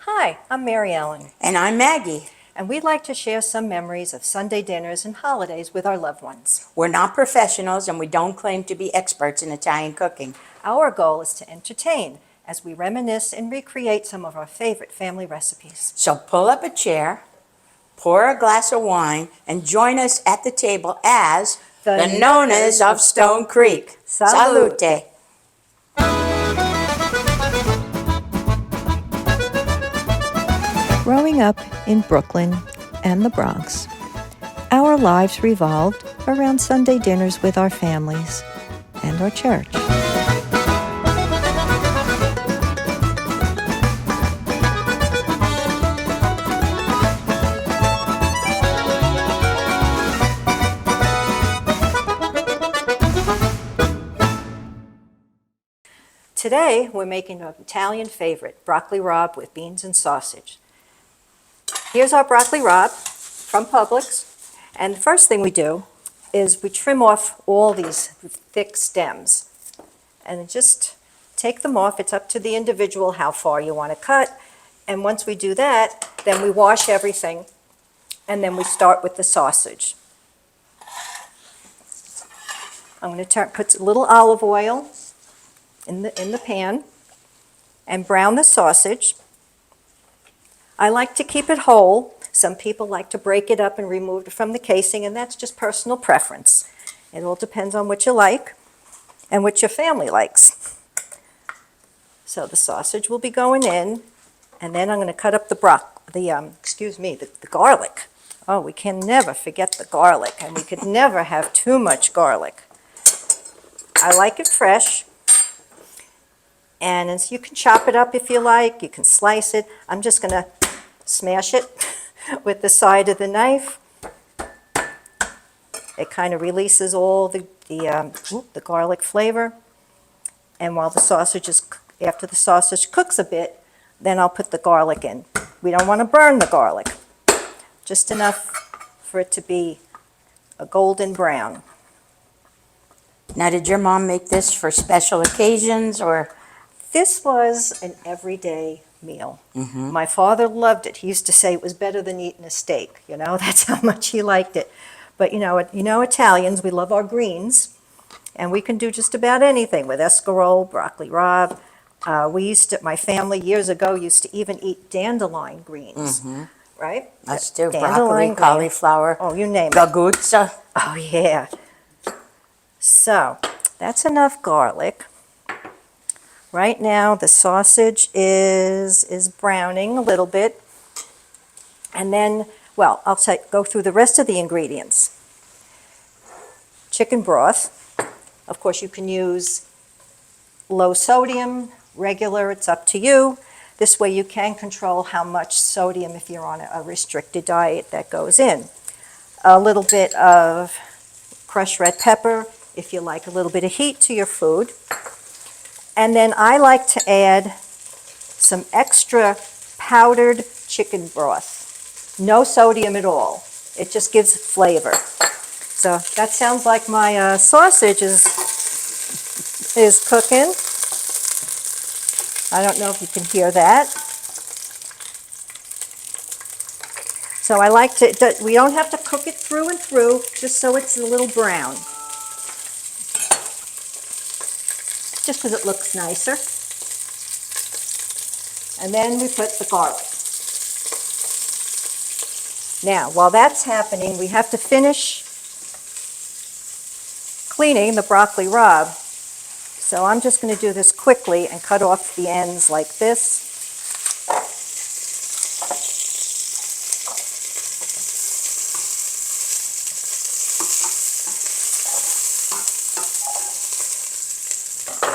Hi, I'm Mary Ellen, And I'm Maggie. and we'd like to share some memories of Sunday dinners and holidays with our loved ones. We're not professionals and we don't claim to be experts in Italian cooking. Our goal is to entertain as we reminisce and recreate some of our favorite family recipes. So pull up a chair, pour a glass of wine, and join us at the table as the Nonnas of Stonecreek. Salute! Growing up in Brooklyn and the Bronx, our lives revolved around Sunday dinners with our families and our church. Today, we're making an Italian favorite, broccoli rabe with beans and sausage. Here's our broccoli rabe from Publix, and the first thing we do is we trim off all these thick stems and just take them off. It's up to the individual how far you want to cut, and once we do that, then we wash everything, and then we start with the sausage. I'm going to put a little olive oil in the pan and brown the sausage. I like to keep it whole. Some people like to break it up and remove it from the casing, and that's just personal preference. It all depends on what you like and what your family likes. So the sausage will be going in, and then I'm going to cut up the garlic. Oh, we can never forget the garlic, and we could never have too much garlic. I like it fresh. And you can chop it up if you like, you can slice it. I'm just going to smash it with the side of the knife. It kind of releases all the garlic flavor. And while after the sausage cooks a bit, then I'll put the garlic in. We don't want to burn the garlic, just enough for it to be a golden brown. Now, did your mom make this for special occasions or? This was an everyday meal. Mm-hmm. My father loved it. He used to say it was better than eating a steak. That's how much he liked it. But Italians, we love our greens, and we can do just about anything with escarole, broccoli rabe. My family years ago used to even eat dandelion greens, right? Us too. Dandelion Broccoli, cauliflower. Oh, you name it. Gaguzza. Oh, yeah. So that's enough garlic. Right now, the sausage is browning a little bit. And then, I'll go through the rest of the ingredients. Chicken broth. Of course, you can use low sodium, regular, it's up to you. This way you can control how much sodium, if you're on a restricted diet, that goes in. A little bit of crushed red pepper, if you like a little bit of heat to your food. And then I like to add some extra powdered chicken broth. No sodium at all. It just gives flavor. So that sounds like my sausage is cooking. I don't know if you can hear that. So I like we don't have to cook it through and through, just so it's a little brown. Just because it looks nicer. And then we put the garlic. Now, while that's happening, we have to finish cleaning the broccoli rabe. So I'm just going to do this quickly and cut off the ends like this.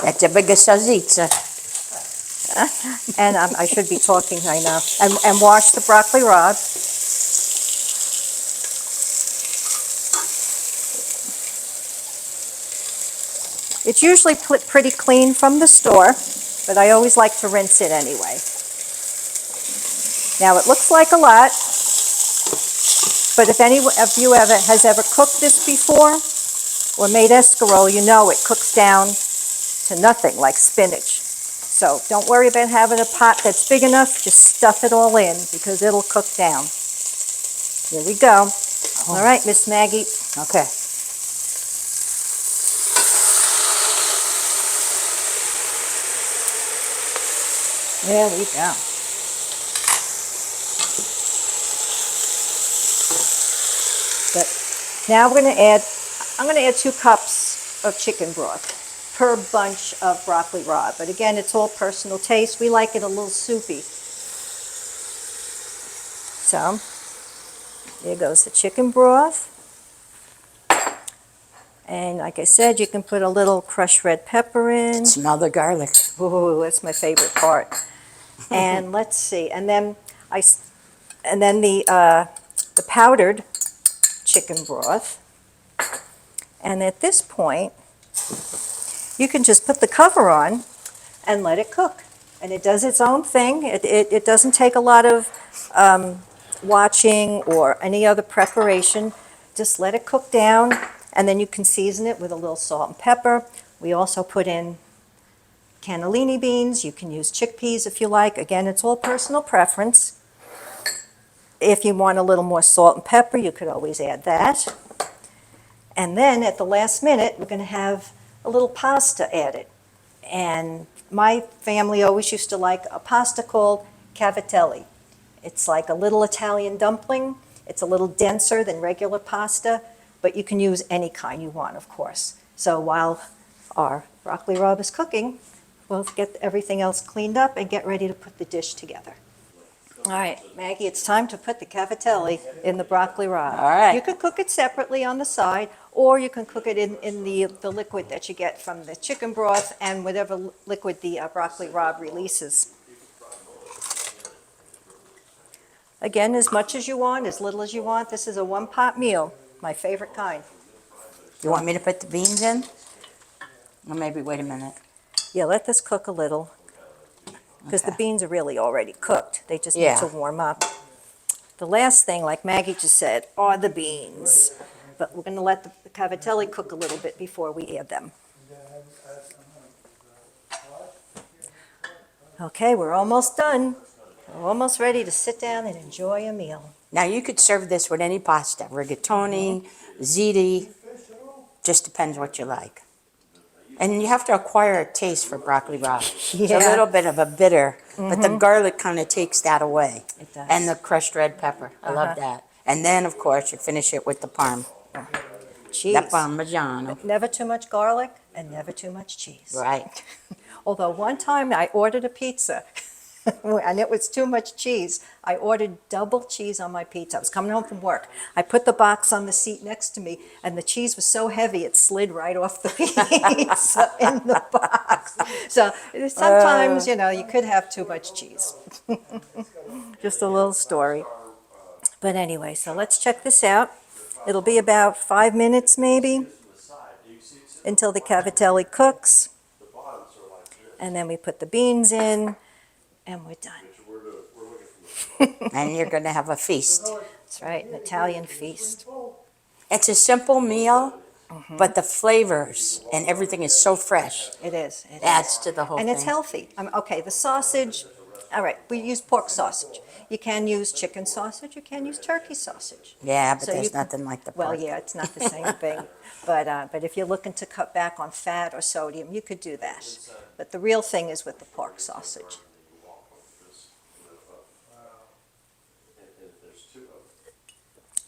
That's a big salsiccia. And I should be talking, I know. And wash the broccoli rabe. It's usually pretty clean from the store, but I always like to rinse it anyway. Now it looks like a lot, but if any of you has ever cooked this before or made escarole, you know it cooks down to nothing like spinach. So don't worry about having a pot that's big enough. Just stuff it all in because it'll cook down. Here we go. All right, Miss Maggie. Okay. There we go. Good. Now I'm going to add 2 cups of chicken broth per bunch of broccoli rabe. But again, it's all personal taste. We like it a little soupy. So, there goes the chicken broth. And like I said, you can put a little crushed red pepper in. Smell the garlic. Ooh, that's my favorite part. And let's see, and then the powdered chicken broth. And at this point, you can just put the cover on and let it cook. And it does its own thing. It doesn't take a lot of watching or any other preparation. Just let it cook down, and then you can season it with a little salt and pepper. We also put in cannellini beans. You can use chickpeas if you like. Again, it's all personal preference. If you want a little more salt and pepper, you could always add that. And then at the last minute, we're going to have a little pasta added. And my family always used to like a pasta called cavatelli. It's like a little Italian dumpling. It's a little denser than regular pasta, but you can use any kind you want, of course. So while our broccoli rabe is cooking, we'll get everything else cleaned up and get ready to put the dish together. All right, Maggie, it's time to put the cavatelli in the broccoli rabe. All right. You can cook it separately on the side, or you can cook it in the liquid that you get from the chicken broth and whatever liquid the broccoli rabe releases. Again, as much as you want, as little as you want. This is a one-pot meal, my favorite kind. You want me to put the beans in? Or maybe wait a minute. Yeah, let this cook a little, because the Okay. beans are really already cooked. They just need Yeah. to warm up. The last thing, like Maggie just said, are the beans. But we're going to let the cavatelli cook a little bit before we add them. Okay, we're almost done. We're almost ready to sit down and enjoy a meal. Now you could serve this with any pasta, rigatoni, ziti, just depends what you like. And you have to acquire a taste for broccoli rabe. It's a Yeah. little bit of a bitter, but the garlic kind of takes that away. It does. And the crushed red pepper, I love that. And then, of course, you finish it with the parm, Cheese. the parmigiano. Never too much garlic and never too much cheese. Right. Although one time I ordered a pizza and it was too much cheese. I ordered double cheese on my pizza. I was coming home from work. I put the box on the seat next to me and the cheese was so heavy it slid right off the pizza in the box. So sometimes, you could have too much cheese. Just a little story. But anyway, so let's check this out. It'll be about 5 minutes maybe until the cavatelli cooks. And then we put the beans in, and we're done. And you're going to have a feast. That's right, an Italian feast. It's a simple meal, but the flavors and everything is so fresh. It is. It Adds is. to the whole And thing. it's healthy. Okay, the sausage, all right, we use pork sausage. You can use chicken sausage, you can use turkey sausage. Yeah, but So there's you can- nothing like the pork. Well, yeah, it's not the same thing. But if you're looking to cut back on fat or sodium, you could do that. But the real thing is with the pork sausage.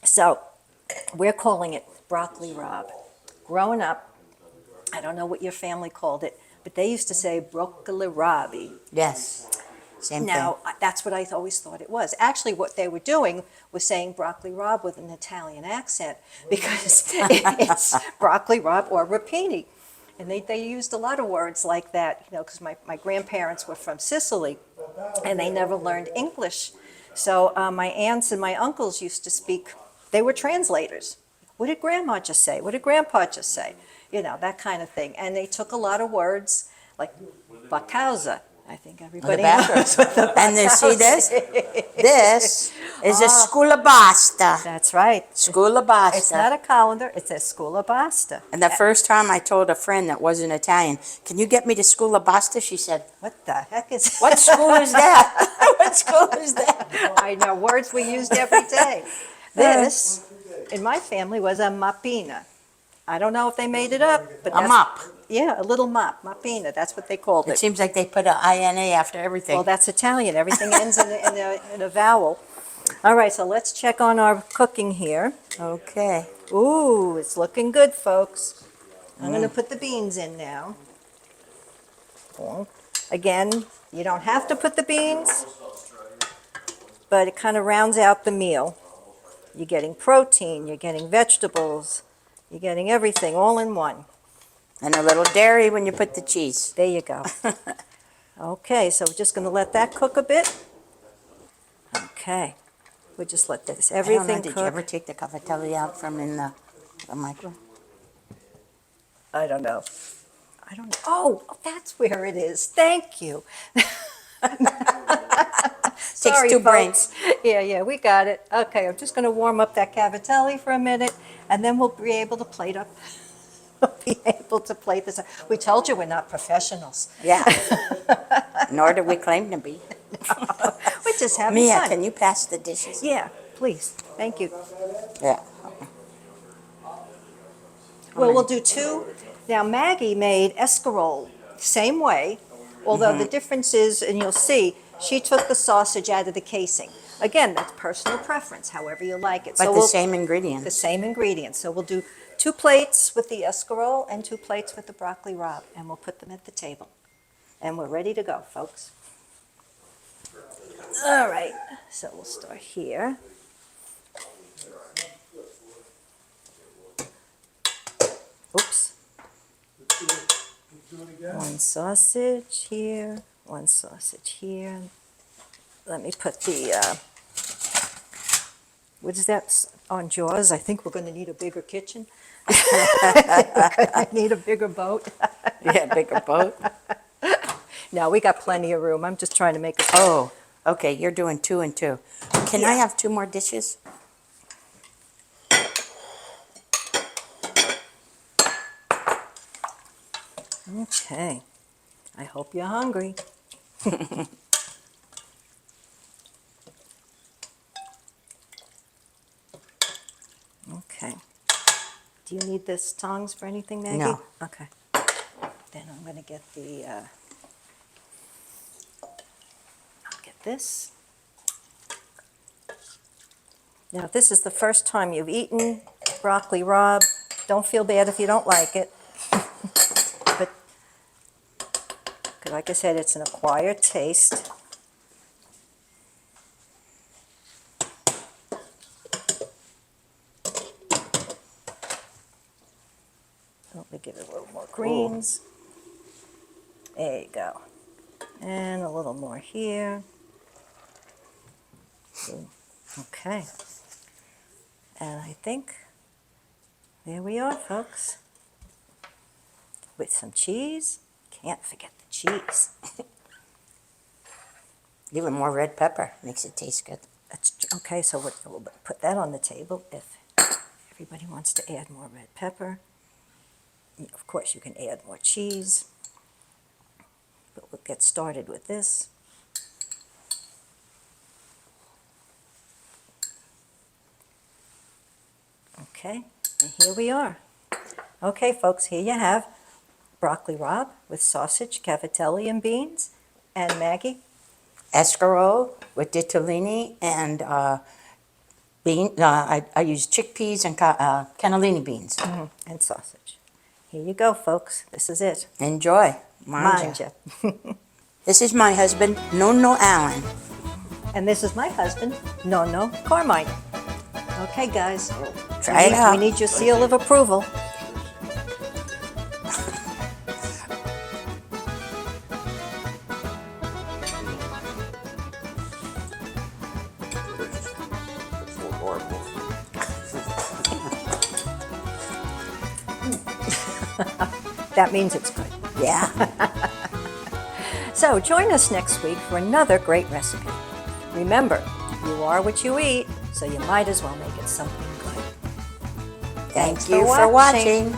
So we're calling it broccoli rabe. Growing up, I don't know what your family called it, but they used to say broccoli rabe. Yes, same Now, that's what I always thought it was. Actually, what they were doing was saying broccoli rabe with an Italian accent because it's broccoli rabe or rapini. And they used a lot of words like that, because my grandparents were from Sicily and they never learned English. So my aunts and my uncles used to speak, they were translators. What did grandma just say? What did grandpa just say? That kind of thing. And they took a lot of words like bacausa. I think everybody knows what the And then see this? This is a sculabasta. That's right. Sculabasta. It's not a colander, it's a sculabasta. And the first time I told a friend that wasn't Italian, can you get me to sculabasta? She said, What the heck is what school is that? What school is that? I know, words we used every day. This, in my family, was a mappina. I don't know if they made it up, but A that's... mop. Yeah, a little mop, mappina, that's what they called It it. seems like they put an INA after everything. Well, that's Italian, everything ends in a vowel. All right, so let's check on our cooking here. Okay. Ooh, it's looking good, folks. I'm going to put the beans in now. Well, again, you don't have to put the beans, but it kind of rounds out the meal. You're getting protein, you're getting vegetables, you're getting everything all in one. And a little dairy when you put the cheese. There you go. Okay, so we're just going to let that cook a bit. Okay, we'll just let this everything Did cook. you ever take the cavatelli out from in the microwave? I don't know. I don't know. Oh, that's where it is. Thank you. Sorry, Takes two folks. brains. Yeah, we got it. Okay, I'm just going to warm up that cavatelli for a minute, and then we'll be able to plate up. We'll be able to plate this up. We told you we're not professionals. Yeah. Nor do we claim to be. We're just having Mia, fun. can you pass the dishes? Yeah, please. Thank you. Yeah. Well, we'll do two. Now, Maggie made escarole same way, although the difference is, and you'll see, she took the sausage out of the casing. Again, that's personal preference, however you like it. But So the we'll- same ingredients. The same ingredients. So we'll do 2 plates with the escarole and 2 plates with the broccoli rabe, and we'll put them at the table. And we're ready to go, folks. All right, so we'll start here. Oops. One sausage here, one sausage here. Let me put the, what is that on Jaws? I think we're going to need a bigger kitchen. I need a bigger boat. Yeah, bigger boat. No, we got plenty of room. I'm just trying to make it. Oh, okay, you're doing 2 and 2. Can I Yeah. have 2 more dishes? Okay. I hope you're hungry. Okay. Do you need the tongs for anything, Maggie? No. Okay. Then I'm going to get the, I'll get this. Now, if this is the first time you've eaten broccoli rabe, don't feel bad if you don't like it. But, like I said, it's an acquired taste. Let me give it a little more greens. There you go. And a little more here. Okay. And I think there we are, folks. With some cheese. Can't forget the cheese. Even more red pepper makes it taste good. Okay, so we'll put that on the table if everybody wants to add more red pepper. Of course, you can add more cheese. But we'll get started with this. Okay, and here we are. Okay, folks, here you have broccoli rabe with sausage, cavatelli, and beans. And Maggie? Escarole with ditalini and I use chickpeas and cannellini beans. And sausage. Here you go, folks. This is it. Enjoy. Manja. Manja. This is my husband, Nonno Allen. And this is my husband, Nonno Carmine. Okay, guys. Try it out. We need your seal of approval. That means it's good. Yeah. So join us next week for another great recipe. Remember, you are what you eat, so you might as well make it something good. Thank you for watching.